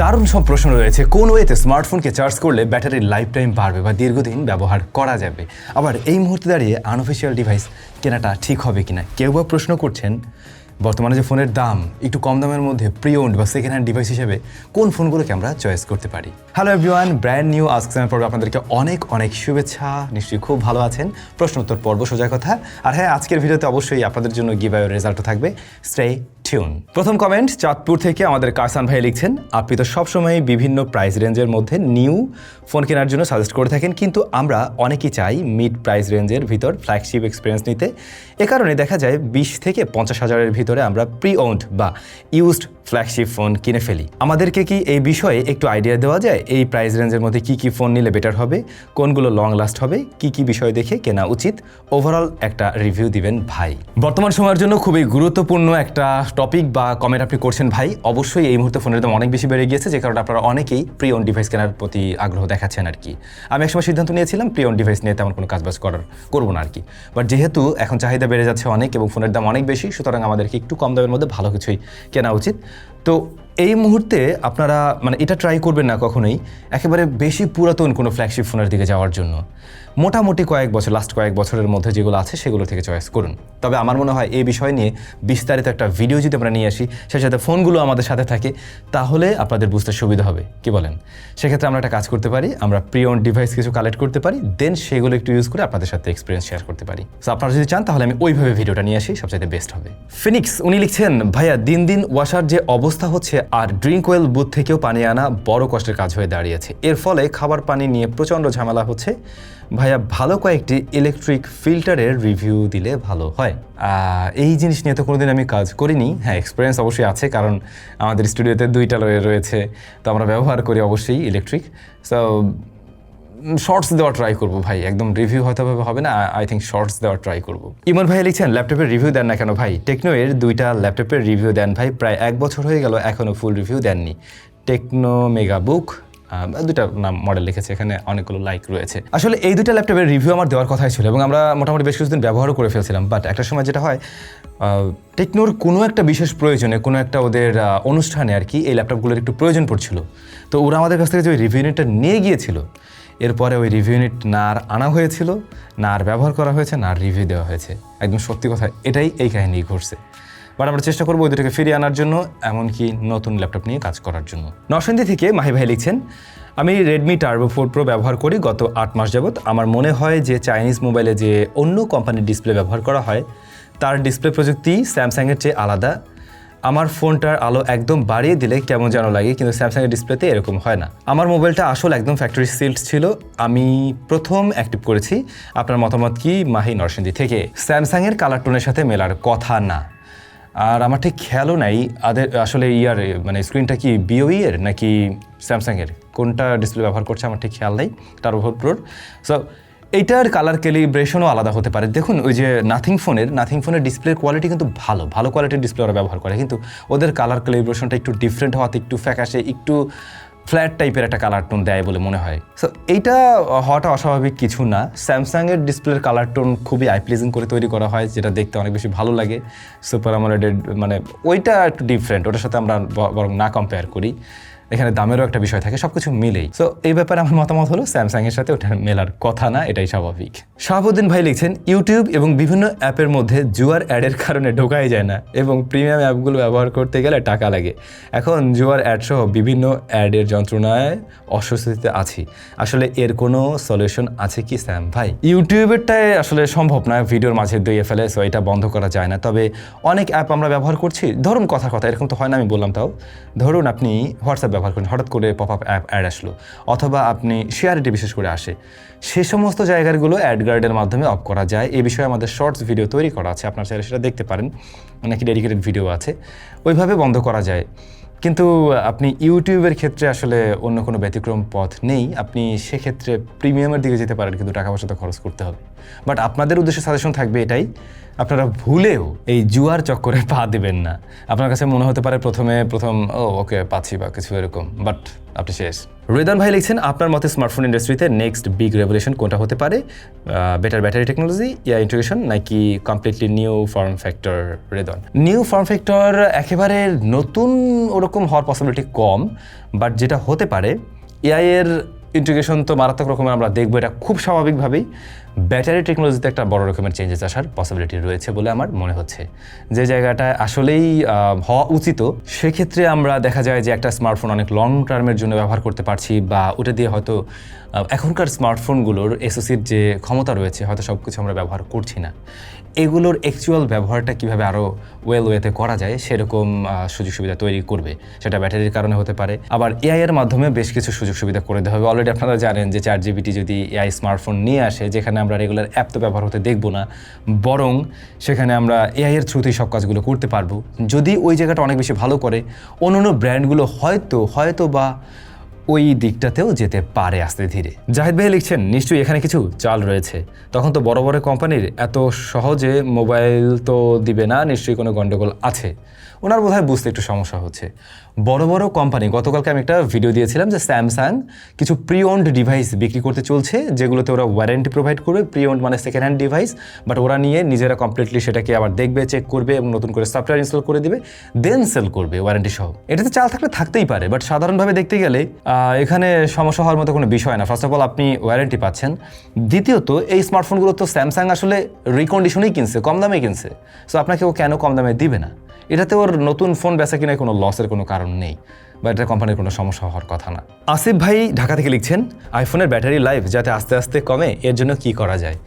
দারুণ সব প্রশ্ন রয়েছে। কোন ওয়েতে স্মার্টফোনকে চার্জ করলে ব্যাটারির লাইফ টাইম বাড়বে বা দীর্ঘদিন ব্যবহার করা যাবে, আবার এই মুহূর্তে দাঁড়িয়ে আনঅফিসিয়াল ডিভাইস কেনাটা ঠিক হবে কিনা। কেউ বা প্রশ্ন করছেন বর্তমানে যে ফোনের দাম একটু কম দামের মধ্যে প্রি ওন্ড বা সেকেন্ড হ্যান্ড ডিভাইস হিসেবে কোন ফোনগুলোকে আমরা চয়েস করতে পারি। Hello everyone, brand new ask সাম পর্বে আপনাদেরকে অনেক অনেক শুভেচ্ছা। নিশ্চয়ই খুব ভালো আছেন। প্রশ্ন উত্তর পর্ব সোজা কথা। আর হ্যাঁ, আজকের ভিডিওতে অবশ্যই আপনাদের জন্য গিভঅ্যাওয়ের রেজাল্টও থাকবে। Stay tune. প্রথম কমেন্ট চাঁদপুর থেকে আমাদের কাসান ভাই লিখছেন, আপনি তো সবসময় বিভিন্ন প্রাইস রেঞ্জের মধ্যে নিউ ফোন কেনার জন্য সাজেস্ট করে থাকেন, কিন্তু আমরা অনেকেই চাই মিড প্রাইস রেঞ্জের ভিতর ফ্ল্যাগশিপ এক্সপিরিয়েন্স নিতে। এ কারণে দেখা যায় 20 থেকে 50 হাজারের ভিতরে আমরা প্রি ওন্ড বা ইউজড ফ্ল্যাগশিপ ফোন কিনে ফেলি। আমাদেরকে কি এই বিষয়ে একটু আইডিয়া দেওয়া যায়? এই প্রাইস রেঞ্জের মধ্যে কি কি ফোন নিলে বেটার হবে, কোনগুলো লং লাস্ট হবে, কি কি বিষয় দেখে কেনা উচিত, ওভারঅল একটা রিভিউ দিবেন ভাই। বর্তমান সময়ের জন্য খুবই গুরুত্বপূর্ণ একটা টপিক বা কমেন্ট আপনি করছেন ভাই। অবশ্যই এই মুহূর্তে ফোনের দাম অনেক বেশি বেড়ে গিয়েছে, যে কারণে আপনারা অনেকেই প্রি ওন্ড ডিভাইস কেনার প্রতি আগ্রহ দেখাচ্ছেন আর কি। আমি একসময় সিদ্ধান্ত নিয়েছিলাম প্রি ওন্ড ডিভাইস নিয়ে তেমন কোনো কাজবাজ করবো না আর কি। বাট যেহেতু এখন চাহিদা বেড়ে যাচ্ছে অনেক এবং ফোনের দাম অনেক বেশি, সুতরাং আমাদেরকে একটু কম দামের মধ্যে ভালো কিছুই কেনা উচিত। তো এই মুহূর্তে আপনারা এটা ট্রাই করবেন না কখনোই একেবারে বেশি পুরাতন কোনো ফ্ল্যাগশিপ ফোনের দিকে যাওয়ার জন্য। মোটামুটি লাস্ট কয়েক বছরের মধ্যে যেগুলো আছে সেগুলো থেকে চয়েস করুন। তবে আমার মনে হয় এই বিষয় নিয়ে বিস্তারিত একটা ভিডিও যদি আমরা নিয়ে আসি, সেই সাথে ফোনগুলো আমাদের সাথে থাকে, তাহলে আপনাদের বুঝতে সুবিধা হবে। কি বলেন? সেক্ষেত্রে আমরা একটা কাজ করতে পারি, আমরা প্রি ওন্ড ডিভাইস কিছু কালেক্ট করতে পারি, দেন সেগুলো একটু ইউজ করে আপনাদের সাথে এক্সপিরিয়েন্স শেয়ার করতে পারি। সো আপনারা যদি চান তাহলে আমি ওইভাবে ভিডিওটা নিয়ে আসি, সবচাইতে বেস্ট হবে। ফিনিক্স উনি লিখছেন, ভাইয়া দিন দিন ওয়াশার যে অবস্থা হচ্ছে আর ড্রিঙ্ক ওয়েল বুথ থেকেও পানি আনা বড় কষ্টের কাজ হয়ে দাঁড়িয়েছে। এর ফলে খাবার পানি নিয়ে প্রচণ্ড ঝামেলা হচ্ছে। ভাইয়া ভালো কয়েকটি ইলেকট্রিক ফিল্টারের রিভিউ দিলে ভালো হয়। এই জিনিস নিয়ে তো কোনোদিন আমি কাজ করিনি। হ্যাঁ, এক্সপিরিয়েন্স অবশ্যই আছে, কারণ আমাদের স্টুডিওতে 2টা রয়েছে, তো আমরা ব্যবহার করি অবশ্যই ইলেকট্রিক। সো শর্টস দেওয়ার ট্রাই করবো ভাই, একদম রিভিউ হয়তো হবে না, আই থিঙ্ক শর্টস দেওয়ার ট্রাই করবো। ইমন ভাই লিখছেন, ল্যাপটপের রিভিউ দেন না কেন ভাই? টেকনো এর 2টা ল্যাপটপের রিভিউ দেন ভাই, প্রায় 1 বছর হয়ে গেল এখনও ফুল রিভিউ দেননি। টেকনো মেগা বুক, 2টা নাম মডেল লিখেছে, এখানে অনেকগুলো লাইক রয়েছে। আসলে এই 2টা ল্যাপটপের রিভিউ আমার দেওয়ার কথাই ছিল এবং আমরা মোটামুটি বেশ কিছুদিন ব্যবহারও করে ফেলছিলাম। বাট একটা সময় যেটা হয়, টেকনোর কোনো একটা বিশেষ প্রয়োজনে, কোনো একটা ওদের অনুষ্ঠানে আর কি, এই ল্যাপটপগুলোর একটু প্রয়োজন পড়ছিল। তো ওরা আমাদের কাছ থেকে যে রিভিউ ইউনিটটা নিয়ে গিয়েছিল, এরপরে ওই রিভিউ ইউনিট না আর আনা হয়েছিল, না আর ব্যবহার করা হয়েছে, না আর রিভিউ দেওয়া হয়েছে। একদম সত্যি কথা, এই কাহিনী ঘটছে। বাট আমরা চেষ্টা করবো ওই দুটোকে ফিরিয়ে আনার জন্য, এমনকি নতুন ল্যাপটপ নিয়ে কাজ করার জন্য। নরসিংদী থেকে মাহি ভাই লিখছেন, আমি রেডমি টার্বো 4 প্রো ব্যবহার করি গত 8 মাস যাবত। আমার মনে হয় যে চাইনিজ মোবাইলে যে অন্য কোম্পানির ডিসপ্লে ব্যবহার করা হয়, তার ডিসপ্লে প্রযুক্তি স্যামসাংয়ের চেয়ে আলাদা। আমার ফোনটার আলো একদম বাড়িয়ে দিলে কেমন যেন লাগে, কিন্তু স্যামসাংয়ের ডিসপ্লেতে এরকম হয় না। আমার মোবাইলটা আসলে একদম ফ্যাক্টরি সিল্ড ছিল, আমি প্রথম অ্যাক্টিভ করেছি। আপনার মতামত কি? মাহি নরসিংদী থেকে। স্যামসাংয়ের কালার টোনের সাথে মেলার কথা না। আর আমার ঠিক খেয়ালও নাই আসলে স্ক্রিনটা কি BOE এর নাকি স্যামসাংয়ের, কোনটা ডিসপ্লে ব্যবহার করছে আমার ঠিক খেয়াল নেই টার্বো 4 প্রোর। সো এইটার কালার ক্যালিব্রেশনও আলাদা হতে পারে। দেখুন, ওই যে নাথিং ফোনের ডিসপ্লের কোয়ালিটি কিন্তু ভালো কোয়ালিটির ডিসপ্লে ওরা ব্যবহার করে, কিন্তু ওদের কালার ক্যালিব্রেশনটা একটু ডিফারেন্ট হওয়াতে একটু ফ্যাকাশে, একটু ফ্ল্যাট টাইপের একটা কালার টোন দেয় বলে মনে হয়। সো এইটা হওয়াটা অস্বাভাবিক কিছু না। স্যামসাংয়ের ডিসপ্লের কালার টোন খুবই আই প্লিজিং করে তৈরি করা হয়, যেটা দেখতে অনেক বেশি ভালো লাগে। সুপার আমোলেড ওইটা একটু ডিফারেন্ট, ওটার সাথে আমরা বরং না কম্পেয়ার করি। এখানে দামেরও একটা বিষয় থাকে, সব কিছু মিলেই। সো এই ব্যাপারে আমার মতামত হলো স্যামসাংয়ের সাথে ওটা মেলার কথা না, এটাই স্বাভাবিক। শাহাবুদ্দিন ভাই লিখছেন, ইউটিউব এবং বিভিন্ন অ্যাপের মধ্যে জুয়ার অ্যাডের কারণে ঢোকাই যায় না এবং প্রিমিয়াম অ্যাপগুলো ব্যবহার করতে গেলে টাকা লাগে। এখন জুয়ার অ্যাড সহ বিভিন্ন অ্যাডের যন্ত্রণায় অস্বস্তিতে আছি। আসলে এর কোনো সলিউশন আছে কি স্যাম ভাই? ইউটিউবেরটাই আসলে সম্ভব না ভিডিওর মাঝে দিয়ে ফেলে, সো এটা বন্ধ করা যায় না। তবে অনেক অ্যাপ আমরা ব্যবহার করছি, ধরুন কথা এরকম তো হয় না, আমি বললাম তাও। ধরুন আপনি হোয়াটসঅ্যাপ ব্যবহার করেন, হঠাৎ করে পপ আপ অ্যাড আসলো, অথবা আপনি শেয়ারিটি বিশেষ করে আসে, সে সমস্ত জায়গাগুলো অ্যাড গার্ডের মাধ্যমে অফ করা যায়। এই বিষয়ে আমাদের শর্টস ভিডিও তৈরি করা আছে, আপনার চাইলে সেটা দেখতে পারেন, নাকি ডেডিকেটেড ভিডিও আছে, ওইভাবে বন্ধ করা যায়। কিন্তু আপনি ইউটিউবের ক্ষেত্রে আসলে অন্য কোনো ব্যতিক্রম পথ নেই। আপনি সেক্ষেত্রে প্রিমিয়ামের দিকে যেতে পারেন, কিন্তু টাকা পয়সা তো খরচ করতে হবে। বাট আপনাদের উদ্দেশ্যে সাজেশন থাকবে এটাই, আপনারা ভুলেও এই জুয়ার চক্করে পা দিবেন না। আপনার কাছে মনে হতে পারে প্রথম ওকে পাচ্ছি বা কিছু এরকম, বাট আপনি শেষ। রেদান ভাই লিখছেন আপনার মতে স্মার্টফোন ইন্ডাস্ট্রিতে নেক্সট বিগ রেভলিউশন কোনটা হতে পারে, বেটার ব্যাটারি টেকনোলজি, ইয়া ইন্টিগ্রেশন, নাকি completely new form factor? Redwan, new form factor একেবারে নতুন ওরকম হওয়ার পসিবিলিটি কম, বাট যেটা হতে পারে এআই এর ইন্টিগ্রেশন তো মারাত্মক রকমের আমরা দেখবো, এটা খুব স্বাভাবিকভাবেই। ব্যাটারি টেকনোলজিতে একটা বড় রকমের চেঞ্জেস আসার পসিবিলিটি রয়েছে বলে আমার মনে হচ্ছে। যে জায়গাটায় আসলেই হওয়া উচিত, সেক্ষেত্রে আমরা দেখা যায় যে একটা স্মার্টফোন অনেক লং টার্মের জন্য ব্যবহার করতে পারছি, বা ওটা দিয়ে হয়তো এখনকার স্মার্টফোনগুলোর এসওসির যে ক্ষমতা রয়েছে হয়তো সব কিছু আমরা ব্যবহার করছি না। এগুলোর অ্যাকচুয়াল ব্যবহারটা কীভাবে আরও ওয়েতে করা যায় সেরকম সুযোগ সুবিধা তৈরি করবে, সেটা ব্যাটারির কারণে হতে পারে, আবার এআই এর মাধ্যমে বেশ কিছু সুযোগ সুবিধা করে দেওয়া হবে। অলরেডি আপনারা জানেন যে ChatGPT যদি এআই স্মার্টফোন নিয়ে আসে, যেখানে আমরা রেগুলার অ্যাপ তো ব্যবহার হতে দেখব না, বরং সেখানে আমরা এআই এর থ্রুতেই সব কাজগুলো করতে পারবো। যদি ওই জায়গাটা অনেক বেশি ভালো করে, অন্য ব্র্যান্ডগুলো হয়তো বা ওই দিকটাতেও যেতে পারে আস্তে ধীরে। জাহিদ ভাই লিখছেন নিশ্চয়ই এখানে কিছু চাল রয়েছে, তখন তো বড় বড় কোম্পানির এত সহজে মোবাইল তো দিবে না, নিশ্চয়ই কোনো গন্ডগোল আছে। ওনার বোধহয় বুঝতে একটু সমস্যা হচ্ছে। বড় বড় কোম্পানি, গতকালকে আমি একটা ভিডিও দিয়েছিলাম যে স্যামসাং কিছু প্রি ওন্ড ডিভাইস বিক্রি করতে চলছে, যেগুলোতে ওরা ওয়ারেন্টি প্রোভাইড করবে। প্রি ওন্ড মানে সেকেন্ড হ্যান্ড ডিভাইস, বাট ওরা নিয়ে নিজেরা কমপ্লিটলি সেটাকে আবার দেখবে, চেক করবে এবং নতুন করে সফটওয়্যার ইনস্টল করে দিবে, দেন সেল করবে ওয়ারেন্টি সহ। এটাতে চাল থাকলে থাকতেই পারে, বাট সাধারণভাবে দেখতে গেলে এখানে সমস্যা হওয়ার মতো কোনো বিষয় না। ফার্স্ট অফ অল আপনি ওয়ারেন্টি পাচ্ছেন, দ্বিতীয়ত এই স্মার্টফোনগুলো তো স্যামসাং আসলে রিকন্ডিশনেই কিনছে, কম দামে কিনছে, সো আপনাকে ও কেন কম দামে দিবে না? এটাতে ওর নতুন ফোন বেচা কিনায় কোনো লসের কোনো কারণ নেই, বা এটা কোম্পানির কোনো সমস্যা হওয়ার কথা না। আসিফ ভাই ঢাকা থেকে লিখছেন আইফোনের ব্যাটারি লাইফ যাতে আস্তে আস্তে কমে, এর জন্য কি করা যায়?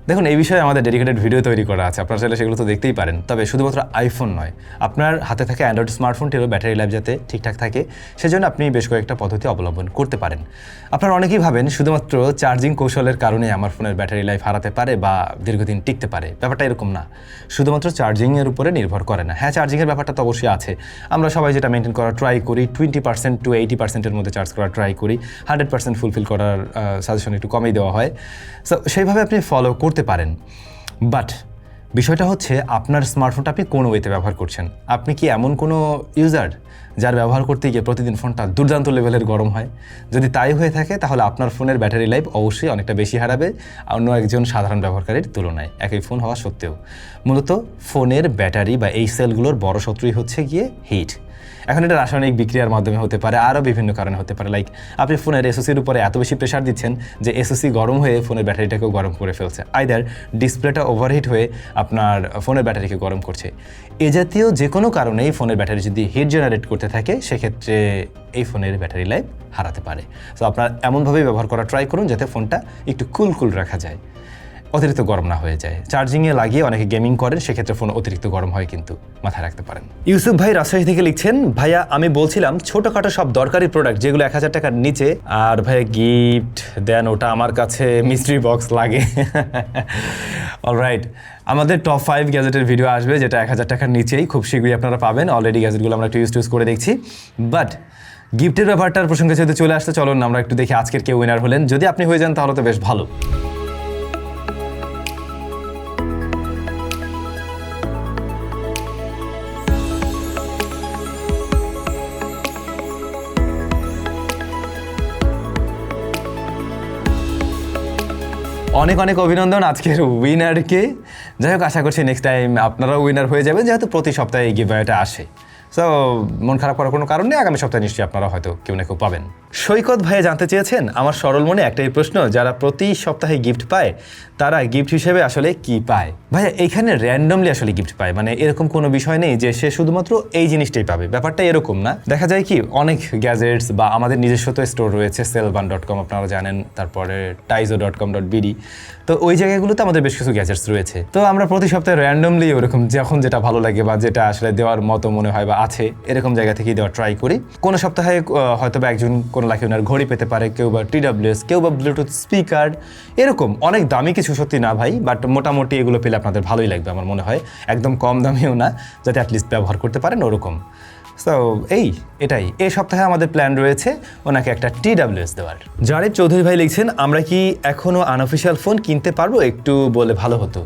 দেখুন, এই বিষয়ে আমাদের ডেডিকেটেড ভিডিও তৈরি করা আছে, আপনারা চাইলে সেগুলো তো দেখতেই পারেন। তবে শুধুমাত্র আইফোন নয়, আপনার হাতে থাকা অ্যান্ড্রয়েড স্মার্টফোনটিরও ব্যাটারি লাইফ যাতে ঠিকঠাক থাকে, সেজন্য আপনি বেশ কয়েকটা পদ্ধতি অবলম্বন করতে পারেন। আপনারা অনেকেই ভাবেন শুধুমাত্র চার্জিং কৌশলের কারণে আমার ফোনের ব্যাটারি লাইফ হারাতে পারে বা দীর্ঘদিন টিকতে পারে। ব্যাপারটা এরকম না, শুধুমাত্র চার্জিংয়ের উপরে নির্ভর করে না। হ্যাঁ, চার্জিংয়ের ব্যাপারটা তো অবশ্যই আছে, আমরা সবাই যেটা মেনটেন করার ট্রাই করি, 20% to 80%-এর মধ্যে চার্জ করার ট্রাই করি, 100% ফুলফিল করার সাজেশন একটু কমেই দেওয়া হয়। সো সেইভাবে আপনি ফলো করতে পারেন। বাট বিষয়টা হচ্ছে আপনার স্মার্টফোনটা আপনি কোন ওয়েতে ব্যবহার করছেন। আপনি কি এমন কোনো ইউজার যার ব্যবহার করতে গিয়ে প্রতিদিন ফোনটা দুর্দান্ত লেভেলের গরম হয়? যদি তাই হয়ে থাকে তাহলে আপনার ফোনের ব্যাটারি লাইফ অবশ্যই অনেকটা বেশি হারাবে অন্য একজন সাধারণ ব্যবহারকারীর তুলনায়, একই ফোন হওয়া সত্ত্বেও। মূলত ফোনের ব্যাটারি বা এই সেলগুলোর বড় শত্রুই হচ্ছে গিয়ে হিট। এখন এটা রাসায়নিক বিক্রিয়ার মাধ্যমে হতে পারে, আরও বিভিন্ন কারণে হতে পারে। লাইক আপনি ফোনের এসওসির উপরে এত বেশি প্রেশার দিচ্ছেন যে এসওসি গরম হয়ে ফোনের ব্যাটারিটাকেও গরম করে ফেলছে, আইদার ডিসপ্লেটা ওভারহিট হয়ে আপনার ফোনের ব্যাটারিকে গরম করছে। এ জাতীয় যে কোনো কারণেই ফোনের ব্যাটারি যদি হিট জেনারেট করতে থাকে, সেক্ষেত্রে এই ফোনের ব্যাটারি লাইফ হারাতে পারে। সো আপনার এমনভাবেই ব্যবহার করা ট্রাই করুন যাতে ফোনটা একটু কুল রাখা যায়, অতিরিক্ত গরম না হয়ে যায়। চার্জিংয়ে লাগিয়ে অনেকে গেমিং করেন, সেক্ষেত্রে ফোন অতিরিক্ত গরম হয়, কিন্তু মাথায় রাখতে পারেন। ইউসুফ ভাই রাজশাহী থেকে লিখছেন ভাইয়া আমি বলছিলাম ছোটোখাটো সব দরকারি প্রোডাক্ট যেগুলো 1000 টাকার নিচে, আর ভাইয়া গিফট দেন, ওটা আমার কাছে মিস্ট্রি বক্স লাগে। অলরাইট, আমাদের টপ 5 গ্যাজেটের ভিডিও আসবে যেটা 1000 টাকার নিচেই, খুব শীঘ্রই আপনারা পাবেন। অলরেডি গ্যাজেটগুলো আমরা একটু ইউজ করে দেখছি, বাট গিফটের ব্যাপারটার প্রসঙ্গে যেহেতু চলে আসতে, চলুন আমরা একটু দেখি আজকের কে উইনার হলেন। যদি আপনি হয়ে যান তাহলে তো বেশ ভালো। অনেক অনেক অভিনন্দন আজকের উইনারকে। যাই হোক, আশা করছি নেক্সট টাইম আপনারাও উইনার হয়ে যাবেন, যেহেতু প্রতি সপ্তাহে এই গিভঅ্যাওয়েটা আসে। সো মন খারাপ করার কোনো কারণ নেই, আগামী সপ্তাহে নিশ্চয়ই আপনারা হয়তো কেউ না কেউ পাবেন। সৈকত ভাইয়া জানতে চেয়েছেন আমার সরল মনে একটাই প্রশ্ন, যারা প্রতি সপ্তাহে গিফট পায় তারা গিফট হিসেবে আসলে কি পায়? ভাইয়া এইখানে র্যান্ডমলি আসলে গিফট পায়, মানে এরকম কোনো বিষয় নেই যে সে শুধুমাত্র এই জিনিসটাই পাবে, ব্যাপারটা এরকম না। দেখা যায় কি অনেক গ্যাজেটস বা আমাদের নিজস্ব তো স্টোর রয়েছে, sellban.com আপনারা জানেন, তারপরে taizo.com.bd, তো ওই জায়গাগুলোতে আমাদের বেশ কিছু গ্যাজেটস রয়েছে। তো আমরা প্রতি সপ্তাহে র্যান্ডমলি ওরকম যখন যেটা ভালো লাগে বা যেটা আসলে দেওয়ার মতো মনে হয় বা আছে, এরকম জায়গা থেকেই দেওয়ার ট্রাই করি। কোনো সপ্তাহে হয়তো বা একজন কোনো লাকি ওনার ঘড়ি পেতে পারে, কেউ বা TWS, কেউ বা ব্লুটুথ স্পিকার, এরকম অনেক দামি কিছু সত্যি না ভাই, বাট মোটামুটি এগুলো পেলে আপনাদের ভালোই লাগবে আমার মনে হয়। একদম কম দামিও না, যাতে অ্যাটলিস্ট ব্যবহার করতে পারেন ওরকম। সো এটাই এই সপ্তাহে আমাদের প্ল্যান রয়েছে ওনাকে একটা TWS দেওয়ার। জারিদ চৌধুরী ভাই লিখছেন আমরা কি এখনও আনঅফিসিয়াল ফোন কিনতে পারবো, একটু বলে ভালো হতো।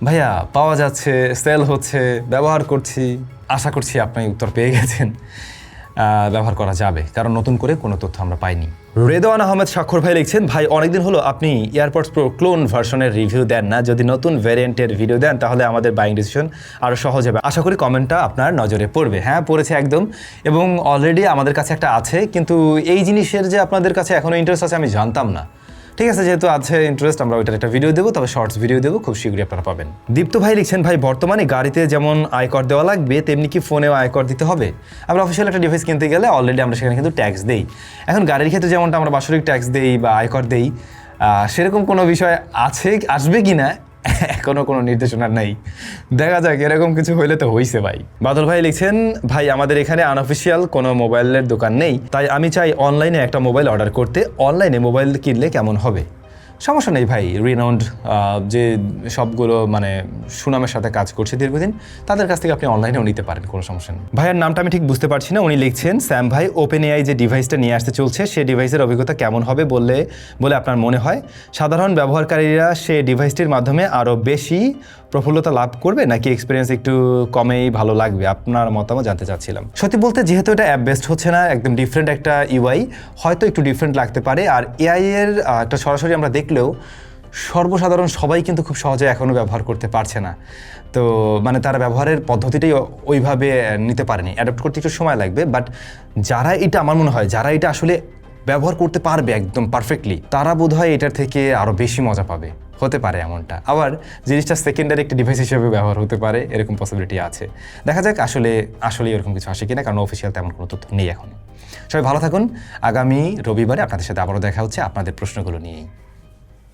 ভাইয়া পাওয়া যাচ্ছে, সেল হচ্ছে, ব্যবহার করছি, আশা করছি আপনি উত্তর পেয়ে গেছেন। ব্যবহার করা যাবে, কারণ নতুন করে কোনো তথ্য আমরা পাইনি। রেদওয়ান আহমেদ স্বাক্ষর ভাই লিখছেন, ভাই অনেকদিন হলো আপনি এয়ারপডস প্রো ক্লোন ভার্সনের রিভিউ দেন না, যদি নতুন ভ্যারিয়েন্টের ভিডিও দেন তাহলে আমাদের বাইং ডিসিশন আরও সহজ হবে। আশা করি কমেন্টটা আপনার নজরে পড়বে। হ্যাঁ, পড়েছে একদম, এবং অলরেডি আমাদের কাছে একটা আছে, কিন্তু এই জিনিসের যে আপনাদের কাছে এখনও ইন্টারেস্ট আছে আমি জানতাম না। ঠিক আছে, যেহেতু আছে ইন্টারেস্ট, আমরা ওইটার একটা ভিডিও দেবো, তবে শর্টস ভিডিও দেবো, খুব শীঘ্রই আপনারা পাবেন। দীপ্ত ভাই লিখছেন, ভাই বর্তমানে গাড়িতে যেমন আয়কর দেওয়া লাগবে তেমনি কি ফোনেও আয়কর দিতে হবে? আমরা অফিসিয়াল একটা ডিভাইস কিনতে গেলে অলরেডি আমরা সেখানে কিন্তু ট্যাক্স দেই। এখন গাড়ির ক্ষেত্রে যেমনটা আমরা বাৎসরিক ট্যাক্স দেই বা আয়কর দেই, সেরকম কোনো বিষয় আসবে কি না এখনো কোনো নির্দেশনা নেই, দেখা যাক, এরকম কিছু হইলে তো হইছে ভাই। বাদল ভাই লিখছেন, ভাই আমাদের এখানে আনঅফিসিয়াল কোনো মোবাইলের দোকান নেই, তাই আমি চাই অনলাইনে একটা মোবাইল অর্ডার করতে। অনলাইনে মোবাইল কিনলে কেমন হবে? সমস্যা নেই ভাই, রিনাউন্ড যে সবগুলো মানে সুনামের সাথে কাজ করছে দীর্ঘদিন, তাদের কাছ থেকে আপনি অনলাইনেও নিতে পারেন, কোনো সমস্যা নেই। ভাইয়ের নামটা আমি ঠিক বুঝতে পারছি না, উনি লিখছেন, স্যাম ভাই ওপেন এআই যে ডিভাইসটা নিয়ে আসতে চলছে সে ডিভাইসের অভিজ্ঞতা কেমন হবে বলে আপনার মনে হয়? সাধারণ ব্যবহারকারীরা সে ডিভাইসটির মাধ্যমে আরও বেশি প্রফুল্লতা লাভ করবে নাকি এক্সপিরিয়েন্স একটু কমেই ভালো লাগবে? আপনার মতামত জানতে চাচ্ছিলাম। সত্যি বলতে যেহেতু এটা অ্যাপ বেসড হচ্ছে না, একদম ডিফারেন্ট একটা ইউআই, হয়তো একটু ডিফারেন্ট লাগতে পারে। আর এআই এর একটা সরাসরি আমরা দেখলেও সর্বসাধারণ সবাই কিন্তু খুব সহজে এখনও ব্যবহার করতে পারছে না। তো মানে তারা ব্যবহারের পদ্ধতিটাই ওইভাবে নিতে পারেনি, অ্যাডাপ্ট করতে একটু সময় লাগবে। বাট যারা এটা, আমার মনে হয় যারা এটা আসলে ব্যবহার করতে পারবে একদম পারফেক্টলি, তারা বোধহয় এটার থেকে আরও বেশি মজা পাবে। হতে পারে এমনটা, আবার জিনিসটা সেকেন্ডারি একটা ডিভাইস হিসেবে ব্যবহার হতে পারে, এরকম পসিবিলিটি আছে। দেখা যাক আসলে এরকম কিছু আসে কিনা, কারণ অফিসিয়াল তেমন কোনো তথ্য নেই এখনো। সবাই ভালো থাকুন, আগামী রবিবারে আপনাদের সাথে আবারও দেখা হচ্ছে আপনাদের প্রশ্নগুলো নিয়েই।